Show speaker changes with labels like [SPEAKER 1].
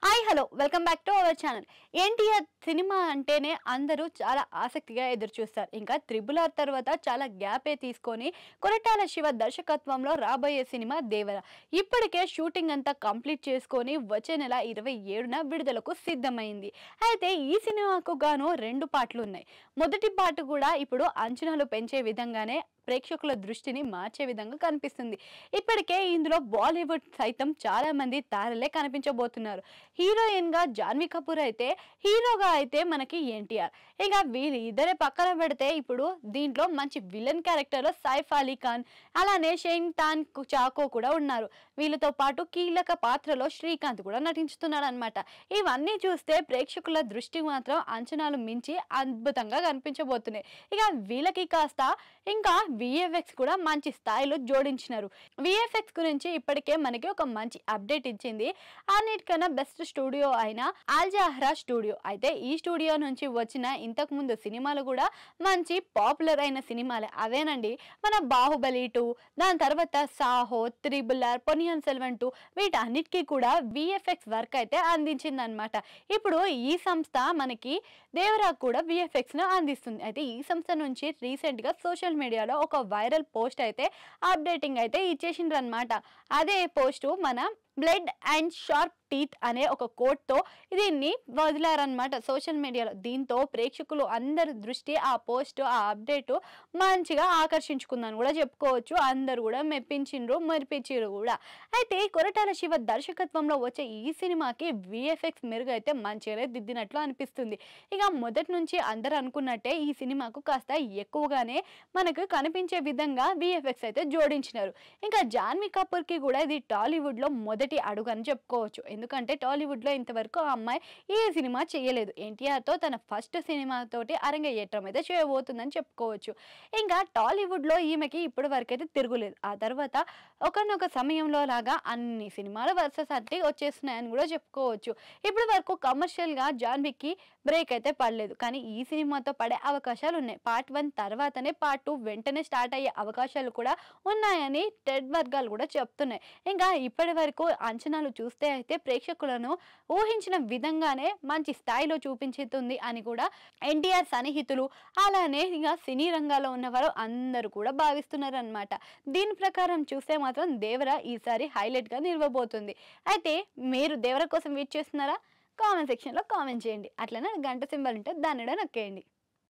[SPEAKER 1] Hi hello welcome back to our channel. NTR cinema అంటేనే అందరూ చాలా ఆసక్తిగా ఎదురు చూస్తారు. ఇంకా త్రిబుల్ ఆర్ తర్వాత చాలా గ్యాపే తీసుకొని కొరటాల శివ దర్శకత్వంలో రాబోయే సినిమా దేవర. ఇప్పటికే షూటింగ్ అంతా కంప్లీట్ చేసుకొని వచ్చే నెల 27న విడుదలకు సిద్ధమైంది. అయితే ఈ సినిమాకు గాను 2 పార్ట్లు ఉన్నాయి. మొదటి పార్ట్ కూడా ఇప్పుడు అంచనాలు పెంచే విధంగానే ప్రేక్షకుల దృష్టిని మార్చే విధంగా కనిపిస్తుంది. ఇప్పటికే ఇందులో బాలీవుడ్ సైతం చాలా మంది తారలే కనిపించబోతున్నారు. హీరోయిన్ గా జాన్వీ కపూర్ అయితే, హీరోగా అయితే మనకి ఎన్టీఆర్. ఇక వీళ్ళు ఇద్దరే పక్కన పెడితే ఇప్పుడు దీంట్లో మంచి విలన్ క్యారెక్టర్ లో సైఫ్ అలీ ఖాన్, అలానే షైన్ టాన్ చాకో కూడా ఉన్నారు. వీళ్ళతో పాటు కీలక పాత్రలో శ్రీకాంత్ కూడా నటించుతున్నాడు అనమాట. ఇవన్నీ చూస్తే ప్రేక్షకుల దృష్టి మాత్రం అంచనాలు మించి అద్భుతంగా కనిపించబోతున్నాయి. ఇక వీళ్ళకి కాస్త ఇంకా విఎఫ్ఎక్స్ కూడా మంచి స్థాయిలో జోడించినారు. విఎఫ్ఎక్స్ గురించి ఇప్పటికే మనకి ఒక మంచి అప్డేట్ ఇచ్చింది. అన్నిటికన్నా బెస్ట్ స్టూడియో అయిన అల్జహరా స్టూడియో. అయితే ఈ స్టూడియో నుంచి వచ్చిన ఇంతకు ముందు సినిమాలు కూడా మంచి పాపులర్ అయిన సినిమాలే. అవేనండి మన బాహుబలి 2, దాని తర్వాత సాహో, త్రిబుల్ ఆర్, పొన్నియిన్ సెల్వన్ 2 వీటన్నిటికీ కూడా విఎఫ్ఎక్స్ వర్క్ అయితే అందించింది అనమాట. ఇప్పుడు ఈ సంస్థ మనకి దేవరా కూడా విఎఫ్ఎక్స్ ను అందిస్తుంది. అయితే ఈ సంస్థ నుంచి రీసెంట్ గా సోషల్ మీడియాలో ఒక వైరల్ పోస్ట్ అయితే అప్డేటింగ్ అయితే ఇచ్చేసిండ్రు అనమాట. అదే పోస్ట్ మన బ్లడ్ అండ్ షార్ప్ టీత్ అనే ఒక కోట్ తో దీన్ని వదిలారనమాట సోషల్ మీడియాలో. దీంతో ప్రేక్షకులు అందరి దృష్టి ఆ పోస్ట్, ఆ అప్డేట్ మంచిగా ఆకర్షించుకుందని కూడా చెప్పుకోవచ్చు. అందరు కూడా మెప్పించిండ్రు, మరిపించారు కూడా. అయితే కొరటాల శివ దర్శకత్వంలో వచ్చే ఈ సినిమాకి విఎఫ్ఎక్స్ మెరుగు అయితే మంచిగానే దిద్దినట్లు అనిపిస్తుంది. ఇక మొదటి నుంచి అందరు అనుకున్నట్టే ఈ సినిమాకు కాస్త ఎక్కువగానే మనకు కనిపించే విధంగా విఎఫ్ఎక్స్ అయితే జోడించినారు. ఇంకా జాన్వీ కపూర్ కి కూడా ఇది టాలీవుడ్ లో మొదటి అడుగు అని చెప్పుకోవచ్చు. ఎందుకంటే టాలీవుడ్ లో ఇంతవరకు ఆ అమ్మాయి ఏ సినిమా చేయలేదు. ఎన్టీఆర్ తో తన ఫస్ట్ సినిమాతోటి అరంగేట్రం అయితే చేయబోతుందని చెప్పుకోవచ్చు. ఇంకా టాలీవుడ్ లో ఈమెకి ఇప్పటి వరకు అయితే తిరుగులేదు. ఆ తర్వాత ఒకనొక సమయంలో లాగా అన్ని సినిమాలు వరుసటి వచ్చేస్తున్నాయని కూడా చెప్పుకోవచ్చు. ఇప్పటి వరకు కమర్షియల్ గా జాన్వీకి బ్రేక్ అయితే పడలేదు. కానీ ఈ సినిమాతో పడే అవకాశాలు ఉన్నాయి. పార్ట్ 1 తర్వాతనే పార్ట్ 2 వెంటనే స్టార్ట్ అయ్యే అవకాశాలు కూడా ఉన్నాయని టెడ్ వర్గాలు కూడా చెప్తున్నాయి. ఇంకా ఇప్పటి వరకు అంచనాలు చూస్తే అయితే ప్రేక్షకులను ఊహించిన విధంగానే మంచి స్థాయిలో చూపించుతుంది అని కూడా ఎన్టీఆర్ సన్నిహితులు, అలానే ఇక సినీ రంగాల్లో ఉన్నవారు అందరూ కూడా భావిస్తున్నారు అనమాట. దీని ప్రకారం చూస్తే మాత్రం దేవర ఈసారి హైలైట్ గా నిలవబోతుంది. అయితే మీరు దేవర కోసం వెయిట్ చేస్తున్నారా? కామెంట్ సెక్షన్ లో కామెంట్ చేయండి. అట్లనే గంట సింబల్ ఉంటే దాన్ని నొక్కేయండి.